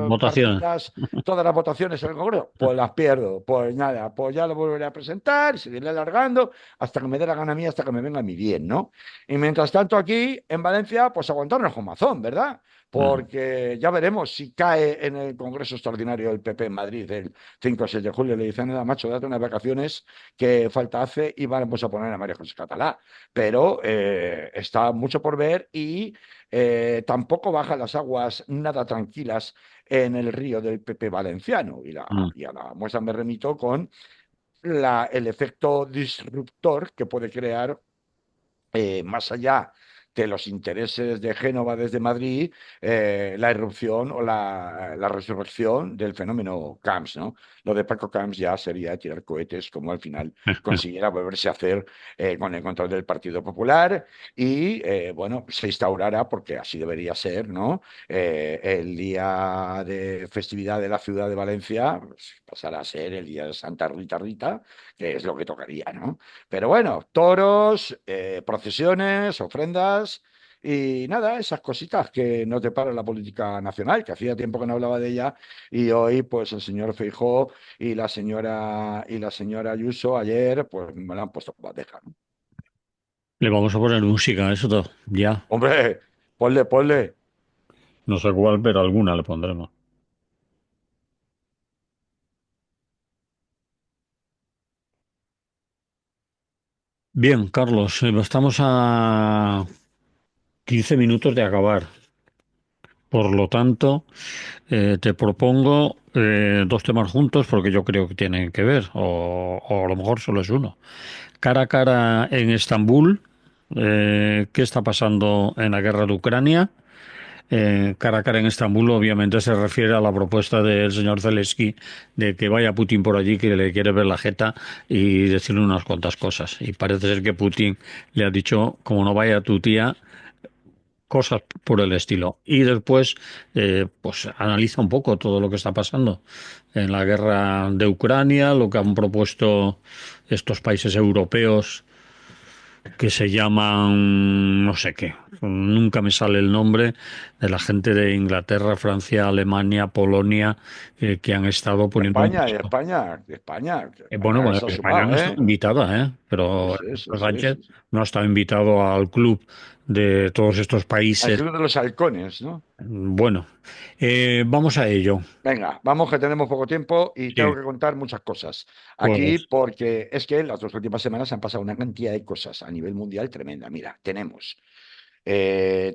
Speaker 1: Votaciones.
Speaker 2: partidas, todas las votaciones en el Congreso, pues las pierdo. Pues nada, pues ya lo volveré a presentar y seguiré alargando hasta que me dé la gana a mí, hasta que me venga a mí bien, ¿no? Y mientras tanto aquí en Valencia, pues aguantarnos con mazón, ¿verdad?
Speaker 1: Mm.
Speaker 2: Porque ya veremos si cae en el Congreso Extraordinario del PP en Madrid el 5 o 6 de julio. Le dicen, nada, macho, date unas vacaciones que falta hace y vamos a poner a María José Catalá. Pero está mucho por ver y tampoco bajan las aguas nada tranquilas en el río del PP valenciano.
Speaker 1: Mm.
Speaker 2: Y a la muestra me remito con el efecto disruptor que puede crear más allá de los intereses de Génova desde Madrid, la irrupción o la resurrección del fenómeno Camps, ¿no? Lo de Paco Camps ya sería tirar cohetes, como al final consiguiera volverse a hacer con el control del Partido Popular y, bueno, se instaurará, porque así debería ser, ¿no? El día de festividad de la ciudad de Valencia pues, pasará a ser el día de Santa Rita Rita, que es lo que tocaría, ¿no? Pero bueno, toros, procesiones, ofrendas y nada, esas cositas que no te para la política nacional, que hacía tiempo que no hablaba de ella y hoy pues el señor Feijóo y la señora Ayuso ayer pues me la han puesto en bandeja, ¿no?
Speaker 1: Le vamos a poner música, eso todo. Ya.
Speaker 2: Hombre, ponle, ponle.
Speaker 1: No sé cuál, pero alguna le pondremos. Bien, Carlos, estamos a 15 minutos de acabar. Por lo tanto, te propongo dos temas juntos porque yo creo que tienen que ver, o a lo mejor solo es uno. Cara a cara en Estambul, ¿qué está pasando en la guerra de Ucrania? Cara a cara en Estambul obviamente se refiere a la propuesta del señor Zelensky de que vaya Putin por allí, que le quiere ver la jeta y decirle unas cuantas cosas. Y parece ser que Putin le ha dicho, como no vaya tu tía, cosas por el estilo. Y después, pues analiza un poco todo lo que está pasando en la guerra de Ucrania, lo que han propuesto estos países europeos que se llaman no sé qué, nunca me sale el nombre de la gente de Inglaterra, Francia, Alemania, Polonia, que han estado poniendo un
Speaker 2: España, y
Speaker 1: peso.
Speaker 2: España, y España, que
Speaker 1: Bueno,
Speaker 2: España
Speaker 1: bueno,
Speaker 2: se ha
Speaker 1: España no
Speaker 2: sumado,
Speaker 1: está
Speaker 2: ¿eh?
Speaker 1: invitada,
Speaker 2: Sí,
Speaker 1: pero
Speaker 2: sí, sí, sí,
Speaker 1: Sánchez
Speaker 2: sí, sí.
Speaker 1: no ha estado invitado al club de todos estos
Speaker 2: Al
Speaker 1: países.
Speaker 2: Club de los Halcones, ¿no?
Speaker 1: Bueno, vamos a ello.
Speaker 2: Venga, vamos que tenemos poco tiempo y tengo
Speaker 1: Sí,
Speaker 2: que contar muchas cosas aquí
Speaker 1: pues
Speaker 2: porque es que las dos últimas semanas han pasado una cantidad de cosas a nivel mundial tremenda. Mira, tenemos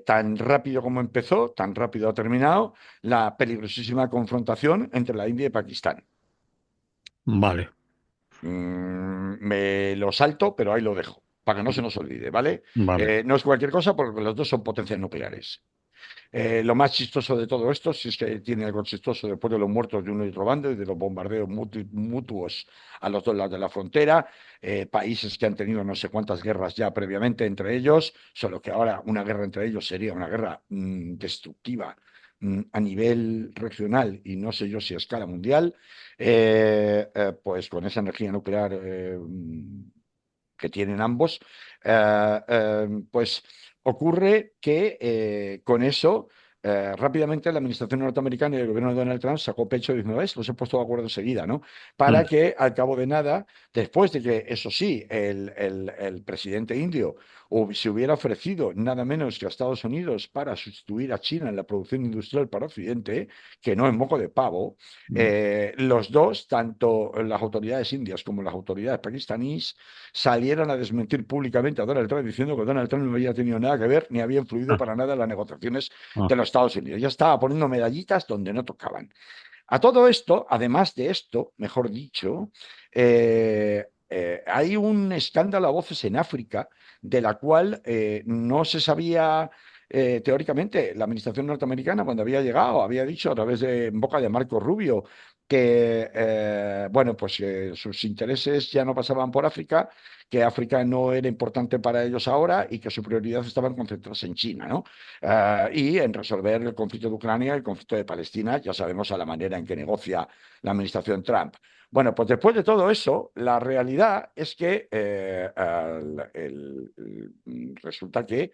Speaker 2: tan rápido como empezó, tan rápido ha terminado la peligrosísima confrontación entre la India y Pakistán.
Speaker 1: vale,
Speaker 2: Me lo salto, pero ahí lo dejo, para que no se nos olvide, ¿vale?
Speaker 1: vale.
Speaker 2: No es cualquier cosa porque los dos son potencias nucleares. Lo más chistoso de todo esto, si es que tiene algo chistoso después de los muertos de uno y otro bando y de los bombardeos mutuos a los dos lados de la frontera, países que han tenido no sé cuántas guerras ya previamente entre ellos, solo que ahora una guerra entre ellos sería una guerra destructiva a nivel regional y no sé yo si a escala mundial, pues con esa energía nuclear que tienen ambos, pues ocurre que con eso rápidamente la administración norteamericana y el gobierno de Donald Trump sacó pecho y dijo, ¿ves? Los he puesto de acuerdo enseguida, ¿no? Para
Speaker 1: Mm.
Speaker 2: que al cabo de nada, después de que, eso sí, el presidente indio o se hubiera ofrecido nada menos que a Estados Unidos para sustituir a China en la producción industrial para Occidente, que no es moco de pavo,
Speaker 1: mm,
Speaker 2: los dos, tanto las autoridades indias como las autoridades pakistaníes, salieron a desmentir públicamente a Donald Trump diciendo que Donald Trump no había tenido nada que ver ni había influido
Speaker 1: ah,
Speaker 2: para nada en las negociaciones
Speaker 1: ah,
Speaker 2: de los Estados Unidos. Ya estaba poniendo medallitas donde no tocaban. A todo esto, además de esto, mejor dicho, hay un escándalo a voces en África de la cual no se sabía. Teóricamente, la administración norteamericana, cuando había llegado, había dicho a través de en boca de Marco Rubio que, bueno, pues sus intereses ya no pasaban por África, que África no era importante para ellos ahora y que su prioridad estaban concentradas en China, ¿no? Y en resolver el conflicto de Ucrania, el conflicto de Palestina, ya sabemos a la manera en que negocia la administración Trump. Bueno, pues después de todo eso, la realidad es que resulta que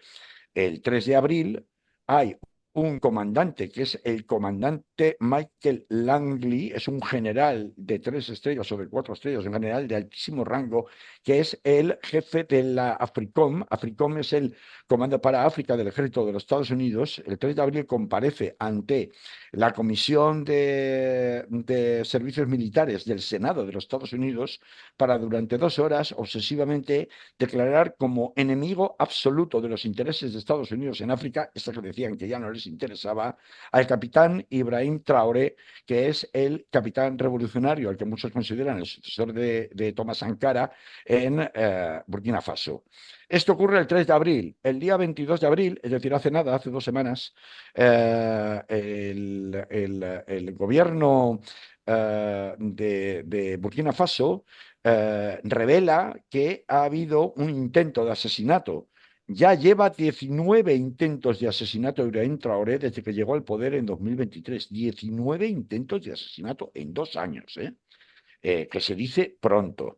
Speaker 2: el 3 de abril hay un comandante que es el comandante Michael Langley, es un general de 3 estrellas o de 4 estrellas, un general de altísimo rango, que es el jefe de la AFRICOM. AFRICOM es el Comando para África del Ejército de los Estados Unidos. El 3 de abril comparece ante la Comisión de Servicios Militares del Senado de los Estados Unidos para durante 2 horas obsesivamente declarar como enemigo absoluto de los intereses de Estados Unidos en África, esta que decían que ya no les interesaba, al capitán Ibrahim Traoré, que es el capitán revolucionario, al que muchos consideran el sucesor de Thomas Sankara en Burkina Faso. Esto ocurre el 3 de abril. El día 22 de abril, es decir, hace nada, hace 2 semanas, el gobierno de Burkina Faso revela que ha habido un intento de asesinato. Ya lleva 19 intentos de asesinato de Ibrahim Traoré desde que llegó al poder en 2023. 19 intentos de asesinato en 2 años, ¿eh? Que se dice pronto.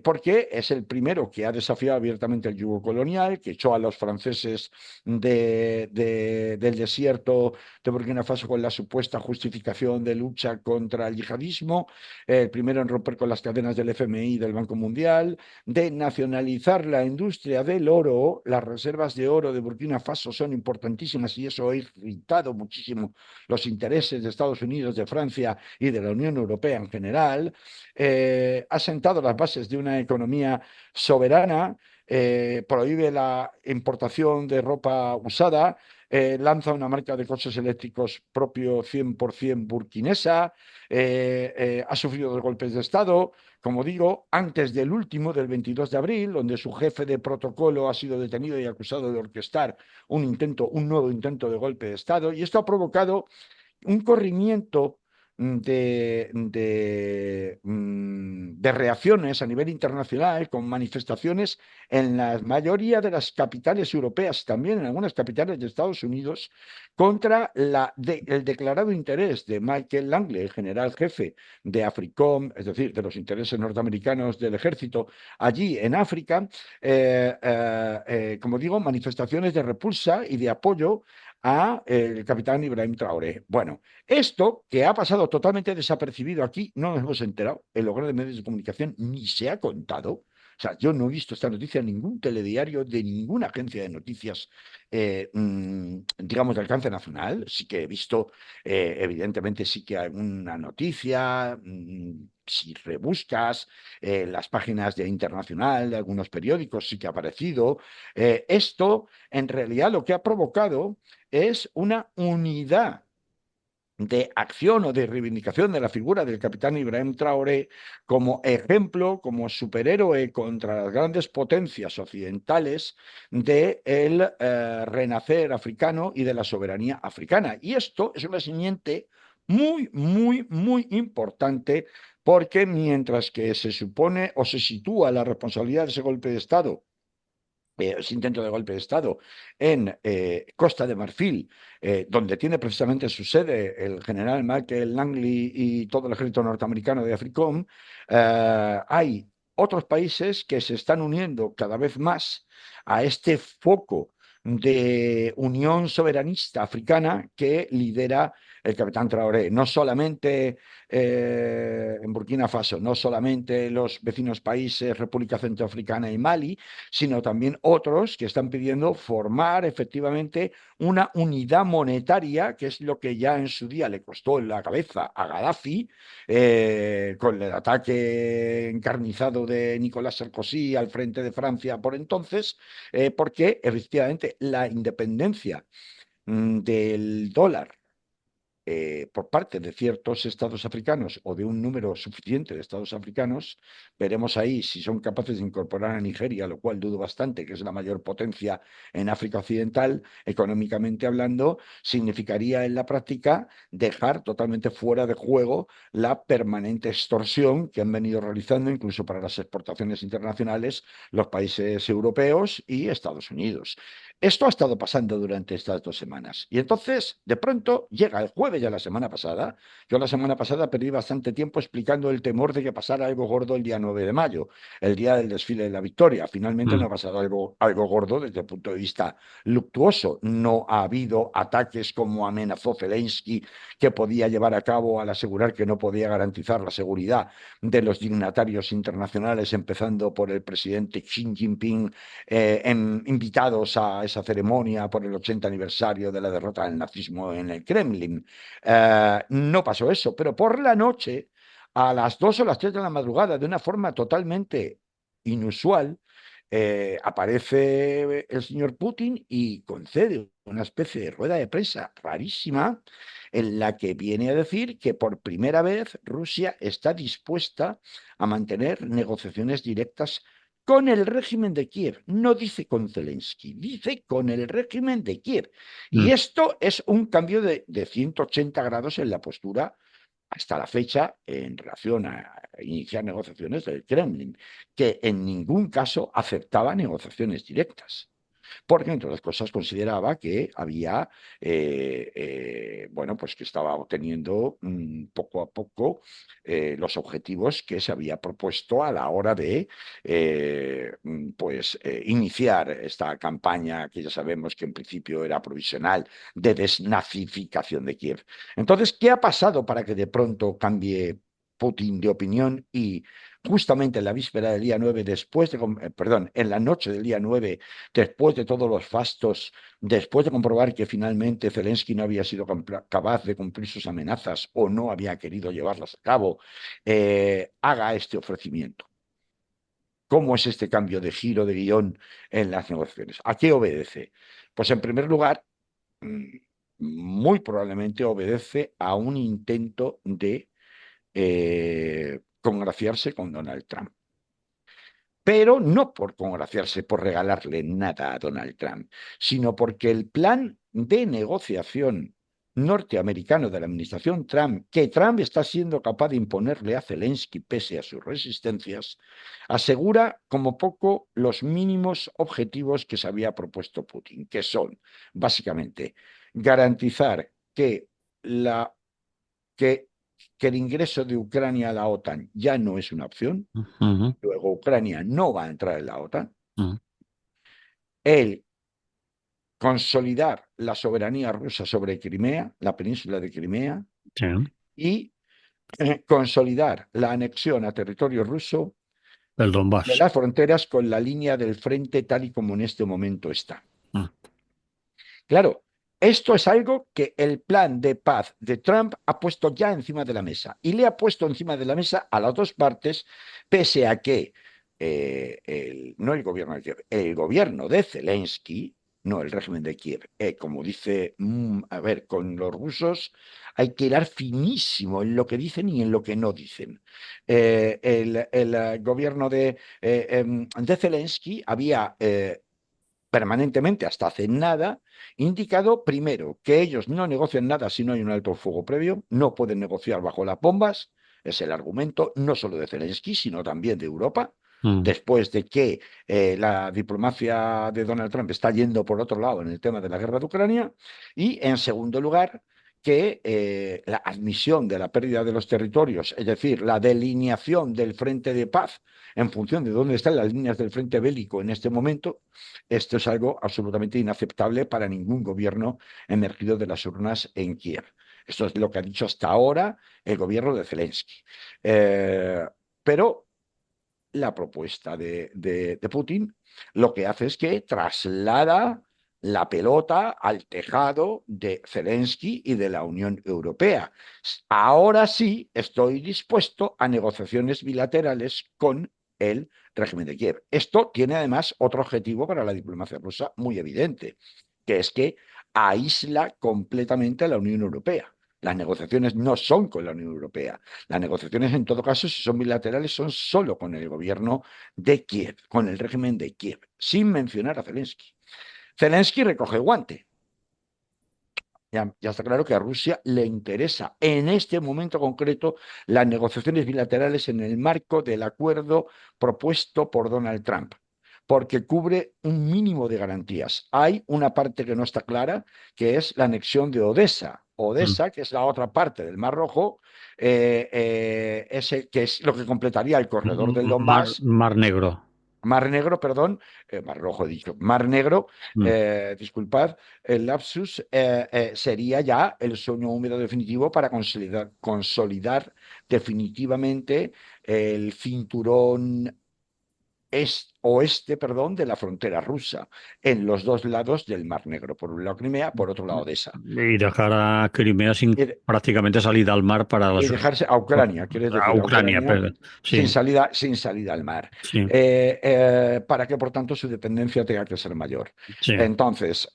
Speaker 2: Porque es el primero que ha desafiado abiertamente el yugo colonial, que echó a los franceses del desierto de Burkina Faso con la supuesta justificación de lucha contra el yihadismo, el primero en romper con las cadenas del FMI y del Banco Mundial, de nacionalizar la industria del oro. Las reservas de oro de Burkina Faso son importantísimas y eso ha irritado muchísimo los intereses de Estados Unidos, de Francia y de la Unión Europea en general. Ha sentado las bases de una economía soberana, prohíbe la importación de ropa usada, lanza una marca de coches eléctricos propio 100% burkinesa, ha sufrido 2 golpes de Estado, como digo, antes del último, del 22 de abril, donde su jefe de protocolo ha sido detenido y acusado de orquestar un nuevo intento de golpe de Estado, y esto ha provocado un corrimiento de reacciones a nivel internacional, con manifestaciones en la mayoría de las capitales europeas, también en algunas capitales de Estados Unidos, contra el declarado interés de Michael Langley, el general jefe de AFRICOM, es decir, de los intereses norteamericanos del ejército allí en África, como digo, manifestaciones de repulsa y de apoyo a el capitán Ibrahim Traoré. Bueno, esto que ha pasado totalmente desapercibido aquí, no nos hemos enterado en los grandes medios de comunicación, ni se ha contado. O sea, yo no he visto esta noticia en ningún telediario de ninguna agencia de noticias, digamos, de alcance nacional. Sí que he visto, evidentemente, sí que hay una noticia. Si rebuscas las páginas de internacional, de algunos periódicos, sí que ha aparecido. Esto, en realidad, lo que ha provocado es una unidad de acción o de reivindicación de la figura del capitán Ibrahim Traoré como ejemplo, como superhéroe contra las grandes potencias occidentales del renacer africano y de la soberanía africana. Y esto es una simiente muy, muy, muy importante, porque mientras que se supone o se sitúa la responsabilidad de ese golpe de Estado, ese intento de golpe de Estado en Costa de Marfil, donde tiene precisamente su sede el general Michael Langley y todo el ejército norteamericano de AFRICOM, hay otros países que se están uniendo cada vez más a este foco de Unión Soberanista Africana que lidera el capitán Traoré. No solamente en Burkina Faso, no solamente los vecinos países, República Centroafricana y Mali, sino también otros que están pidiendo formar efectivamente una unidad monetaria, que es lo que ya en su día le costó en la cabeza a Gaddafi, con el ataque encarnizado de Nicolás Sarkozy al frente de Francia por entonces, porque efectivamente la independencia del dólar por parte de ciertos estados africanos o de un número suficiente de estados africanos, veremos ahí si son capaces de incorporar a Nigeria, lo cual dudo bastante, que es la mayor potencia en África Occidental, económicamente hablando, significaría en la práctica dejar totalmente fuera de juego la permanente extorsión que han venido realizando incluso para las exportaciones internacionales los países europeos y Estados Unidos. Esto ha estado pasando durante estas 2 semanas. Y entonces, de pronto, llega el jueves ya la semana pasada. Yo la semana pasada perdí bastante tiempo explicando el temor de que pasara algo gordo el día 9 de mayo, el día del desfile de la victoria. Finalmente no
Speaker 1: Mm.
Speaker 2: ha pasado algo gordo desde el punto de vista luctuoso. No ha habido ataques como amenazó Zelensky, que podía llevar a cabo al asegurar que no podía garantizar la seguridad de los dignatarios internacionales, empezando por el presidente Xi Jinping, invitados a esa ceremonia por el 80 aniversario de la derrota del nazismo en el Kremlin. No pasó eso, pero por la noche, a las 2 o las 3 de la madrugada, de una forma totalmente inusual, aparece el señor Putin y concede una especie de rueda de prensa rarísima en la que viene a decir que por primera vez Rusia está dispuesta a mantener negociaciones directas con el régimen de Kiev. No dice con Zelensky, dice con el régimen de Kiev. Y
Speaker 1: Mm.
Speaker 2: esto es un cambio de 180 grados en la postura hasta la fecha en relación a iniciar negociaciones del Kremlin, que en ningún caso aceptaba negociaciones directas porque entre otras cosas consideraba que había, bueno, pues que estaba obteniendo poco a poco los objetivos que se había propuesto a la hora de, pues, iniciar esta campaña que ya sabemos que en principio era provisional de desnazificación de Kiev. Entonces, ¿qué ha pasado para que de pronto cambie Putin de opinión y justamente en la víspera del día 9, perdón, en la noche del día 9, después de todos los fastos, después de comprobar que finalmente Zelensky no había sido capaz de cumplir sus amenazas o no había querido llevarlas a cabo, haga este ofrecimiento? ¿Cómo es este cambio de giro de guión en las negociaciones? ¿A qué obedece? Pues en primer lugar, mm, muy probablemente obedece a un intento de congraciarse con Donald Trump, pero no por congraciarse, por regalarle nada a Donald Trump, sino porque el plan de negociación norteamericano de la administración Trump, que Trump está siendo capaz de imponerle a Zelensky pese a sus resistencias, asegura como poco los mínimos objetivos que se había propuesto Putin, que son básicamente garantizar la, que, que el ingreso de Ucrania a la OTAN ya no es una opción.
Speaker 1: Ujú.
Speaker 2: Luego Ucrania no va a entrar en la OTAN.
Speaker 1: Mm.
Speaker 2: El consolidar la soberanía rusa sobre Crimea, la península de Crimea,
Speaker 1: Sí.
Speaker 2: y consolidar la anexión a territorio ruso
Speaker 1: El
Speaker 2: de
Speaker 1: Donbass.
Speaker 2: las fronteras con la línea del frente tal y como en este momento está.
Speaker 1: Mm.
Speaker 2: Claro, esto es algo que el plan de paz de Trump ha puesto ya encima de la mesa y le ha puesto encima de la mesa a las dos partes, pese a que no el gobierno de Kiev, el gobierno de Zelensky, no el régimen de Kiev, como dice, a ver, con los rusos hay que hilar finísimo en lo que dicen y en lo que no dicen. El gobierno de Zelensky había permanentemente, hasta hace nada, indicado primero que ellos no negocian nada si no hay un alto fuego previo, no pueden negociar bajo las bombas, es el argumento no solo de Zelensky, sino también de Europa,
Speaker 1: Mm.
Speaker 2: después de que la diplomacia de Donald Trump está yendo por otro lado en el tema de la guerra de Ucrania, y en segundo lugar, que la admisión de la pérdida de los territorios, es decir, la delineación del frente de paz en función de dónde están las líneas del frente bélico en este momento, esto es algo absolutamente inaceptable para ningún gobierno emergido de las urnas en Kiev. Esto es lo que ha dicho hasta ahora el gobierno de Zelensky. Pero la propuesta de Putin lo que hace es que traslada la pelota al tejado de Zelensky y de la Unión Europea. Ahora sí estoy dispuesto a negociaciones bilaterales con el régimen de Kiev. Esto tiene además otro objetivo para la diplomacia rusa muy evidente, que es que aísla completamente a la Unión Europea. Las negociaciones no son con la Unión Europea. Las negociaciones, en todo caso, si son bilaterales, son solo con el gobierno de Kiev, con el régimen de Kiev, sin mencionar a Zelensky. Zelensky recoge el guante. Ya está claro que a Rusia le interesa en este momento concreto las negociaciones bilaterales en el marco del acuerdo propuesto por Donald Trump, porque cubre un mínimo de garantías. Hay una parte que no está clara, que es la anexión de Odessa.
Speaker 1: Mm.
Speaker 2: Odessa, que es la otra parte del Mar Rojo, que es lo que completaría el corredor del Donbass.
Speaker 1: Mar Negro.
Speaker 2: Mar Negro, perdón, Mar Rojo he dicho, Mar Negro,
Speaker 1: Mm.
Speaker 2: disculpad el lapsus, sería ya el sueño húmedo definitivo para consolidar definitivamente el cinturón oeste, perdón, de la frontera rusa, en los dos lados del Mar Negro, por un lado Crimea, por otro lado Odessa.
Speaker 1: Y dejar a Crimea sin
Speaker 2: Y,
Speaker 1: prácticamente salida al mar para
Speaker 2: y dejarse a Ucrania, quieres
Speaker 1: a
Speaker 2: decir, a
Speaker 1: Ucrania,
Speaker 2: Ucrania
Speaker 1: perdón. Sí,
Speaker 2: sin salida al mar,
Speaker 1: sí,
Speaker 2: para que por tanto su dependencia tenga que ser mayor.
Speaker 1: sí.
Speaker 2: Entonces,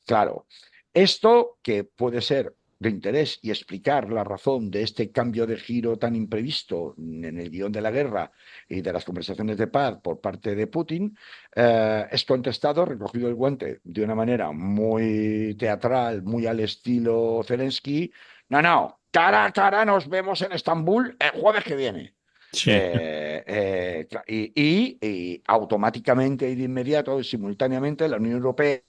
Speaker 2: claro, esto que puede ser de interés y explicar la razón de este cambio de giro tan imprevisto en el guión de la guerra y de las conversaciones de paz por parte de Putin, es contestado, recogido el guante de una manera muy teatral, muy al estilo Zelensky. No, no, cara a cara nos vemos en Estambul el jueves que viene.
Speaker 1: Sí.
Speaker 2: Y automáticamente y de inmediato y simultáneamente la Unión Europea,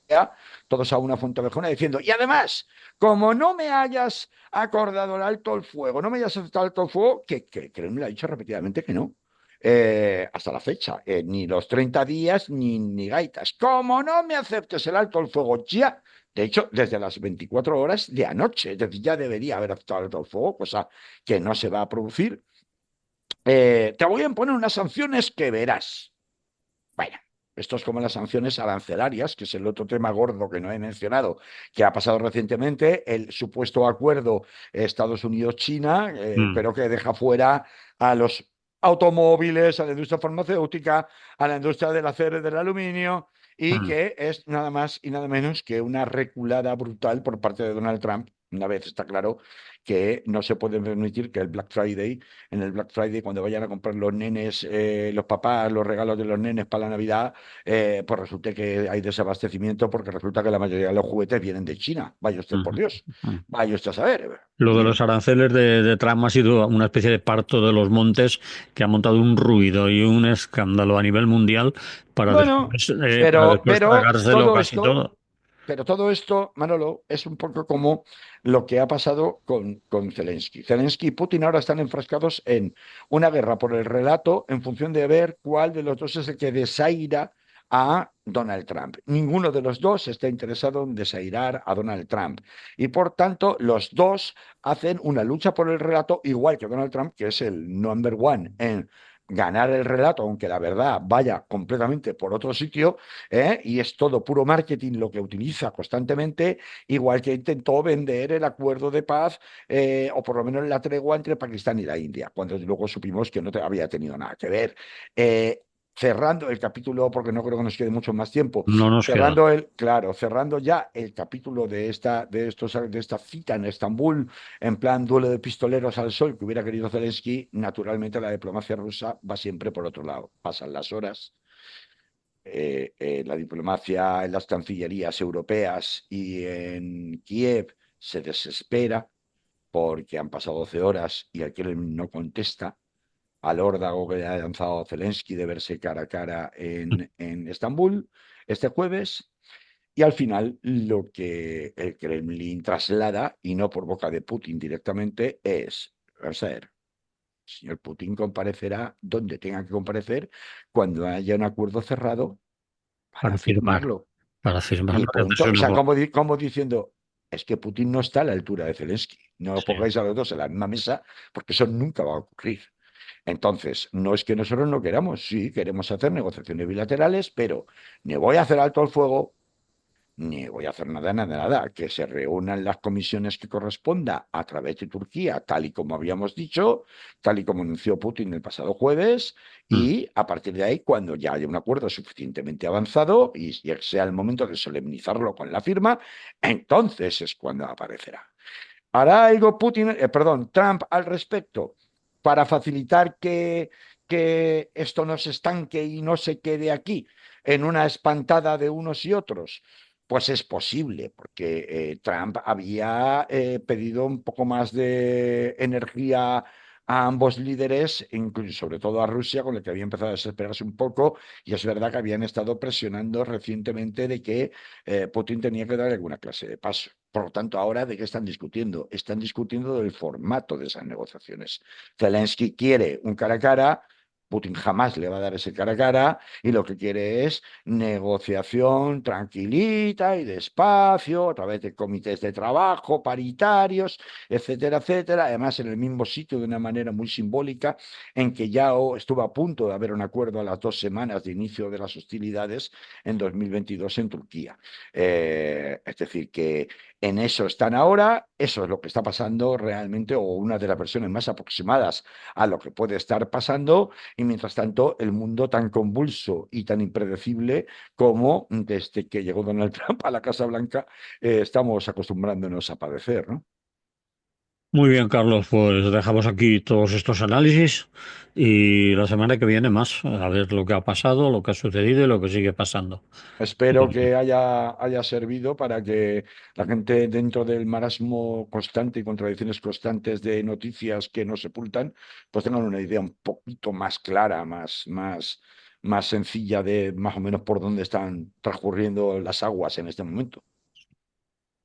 Speaker 2: todos a una fontavejona diciendo, y además, como no me hayas acordado el alto el fuego, no me hayas aceptado el alto el fuego, que Kremlin ha dicho repetidamente que no. Hasta la fecha, ni los 30 días ni gaitas. Como no me aceptes el alto el fuego ya, de hecho, desde las 24 horas de anoche, es decir, ya debería haber aceptado el alto el fuego, cosa que no se va a producir. Te voy a imponer unas sanciones que verás. Bueno, esto es como las sanciones arancelarias, que es el otro tema gordo que no he mencionado, que ha pasado recientemente, el supuesto acuerdo Estados Unidos-China,
Speaker 1: Mm,
Speaker 2: pero que deja fuera a los automóviles, a la industria farmacéutica, a la industria del acero y del aluminio, y
Speaker 1: mm.
Speaker 2: que es nada más y nada menos que una reculada brutal por parte de Donald Trump. Una vez está claro que no se puede permitir que en el Black Friday, cuando vayan a comprar los nenes, los papás, los regalos de los nenes para la Navidad, pues resulta que hay desabastecimiento porque resulta que la mayoría de los juguetes vienen de China. Vaya usted por
Speaker 1: Ujú,
Speaker 2: Dios.
Speaker 1: ujú.
Speaker 2: Vaya usted a saber.
Speaker 1: Lo de
Speaker 2: Mm.
Speaker 1: los aranceles de Trump ha sido una especie de parto de los montes que ha montado un ruido y un escándalo a nivel mundial
Speaker 2: Bueno,
Speaker 1: para
Speaker 2: pero,
Speaker 1: después tragárselo
Speaker 2: todo
Speaker 1: casi
Speaker 2: esto,
Speaker 1: todo.
Speaker 2: pero todo esto, Manolo, es un poco como lo que ha pasado con Zelensky. Zelensky y Putin ahora están enfrascados en una guerra por el relato en función de ver cuál de los dos es el que desaira a Donald Trump. Ninguno de los dos está interesado en desairar a Donald Trump. Y por tanto, los dos hacen una lucha por el relato, igual que Donald Trump, que es el number one en ganar el relato, aunque la verdad vaya completamente por otro sitio, y es todo puro marketing lo que utiliza constantemente, igual que intentó vender el acuerdo de paz, o por lo menos la tregua entre Pakistán y la India, cuando luego supimos que no había tenido nada que ver. Cerrando el capítulo, porque no creo que nos quede mucho más tiempo,
Speaker 1: No nos queda.
Speaker 2: cerrando ya el capítulo de esta cita en Estambul, en plan duelo de pistoleros al sol que hubiera querido Zelensky, naturalmente la diplomacia rusa va siempre por otro lado. Pasan las horas, la diplomacia en las cancillerías europeas y en Kiev se desespera porque han pasado 12 horas y el Kremlin no contesta al órdago que le ha lanzado Zelensky de verse cara a cara en Estambul este jueves. Y al final lo que el Kremlin traslada, y no por boca de Putin directamente, es, vamos a ver, el señor Putin comparecerá donde tenga que comparecer cuando haya un acuerdo cerrado para
Speaker 1: para firmar,
Speaker 2: firmarlo.
Speaker 1: para firmar
Speaker 2: Y
Speaker 1: lo que haces
Speaker 2: punto. O
Speaker 1: una
Speaker 2: sea,
Speaker 1: cosa.
Speaker 2: como diciendo, es que Putin no está a la altura de Zelensky. No os
Speaker 1: Sí.
Speaker 2: pongáis a los dos en la misma mesa porque eso nunca va a ocurrir. Entonces, no es que nosotros no queramos, sí, queremos hacer negociaciones bilaterales, pero ni voy a hacer alto al fuego, ni voy a hacer nada, nada, nada. Que se reúnan las comisiones que corresponda a través de Turquía, tal y como habíamos dicho, tal y como anunció Putin el pasado jueves,
Speaker 1: Mm.
Speaker 2: y a partir de ahí, cuando ya haya un acuerdo suficientemente avanzado y sea el momento de solemnizarlo con la firma, entonces es cuando aparecerá. ¿Hará algo Putin, perdón, Trump al respecto para facilitar que esto no se estanque y no se quede aquí en una espantada de unos y otros? Pues es posible, porque Trump había pedido un poco más de energía a ambos líderes, incluso sobre todo a Rusia, con el que había empezado a desesperarse un poco, y es verdad que habían estado presionando recientemente de que Putin tenía que dar alguna clase de paso. Por lo tanto, ahora, ¿de qué están discutiendo? Están discutiendo del formato de esas negociaciones. Zelensky quiere un cara a cara, Putin jamás le va a dar ese cara a cara, y lo que quiere es negociación tranquilita y despacio, a través de comités de trabajo, paritarios, etcétera, etcétera. Además, en el mismo sitio, de una manera muy simbólica, en que ya estuvo a punto de haber un acuerdo a las 2 semanas de inicio de las hostilidades en 2022 en Turquía. Es decir, que en eso están ahora, eso es lo que está pasando realmente, o una de las versiones más aproximadas a lo que puede estar pasando, y mientras tanto el mundo tan convulso y tan impredecible como desde que llegó Donald Trump a la Casa Blanca, estamos acostumbrándonos a padecer, ¿no?
Speaker 1: Muy bien, Carlos, pues dejamos aquí todos estos análisis y la semana que viene más, a ver lo que ha pasado, lo que ha sucedido y lo que sigue pasando.
Speaker 2: Espero que haya servido para que la gente, dentro del marasmo constante y contradicciones constantes de noticias que nos sepultan, pues tengan una idea un poquito más clara, más sencilla de más o menos por dónde están transcurriendo las aguas en este momento.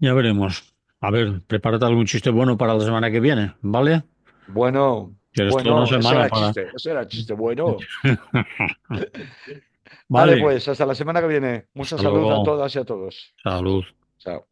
Speaker 1: Ya veremos. A ver, prepárate algún chiste bueno para la semana que viene, ¿vale?
Speaker 2: Bueno,
Speaker 1: Tienes toda una
Speaker 2: bueno,
Speaker 1: semana para...
Speaker 2: ese era chiste bueno. Vale,
Speaker 1: Vale,
Speaker 2: pues hasta la semana que viene. Mucha
Speaker 1: hasta
Speaker 2: salud a
Speaker 1: luego.
Speaker 2: todas y a todos.
Speaker 1: Salud.
Speaker 2: Chao.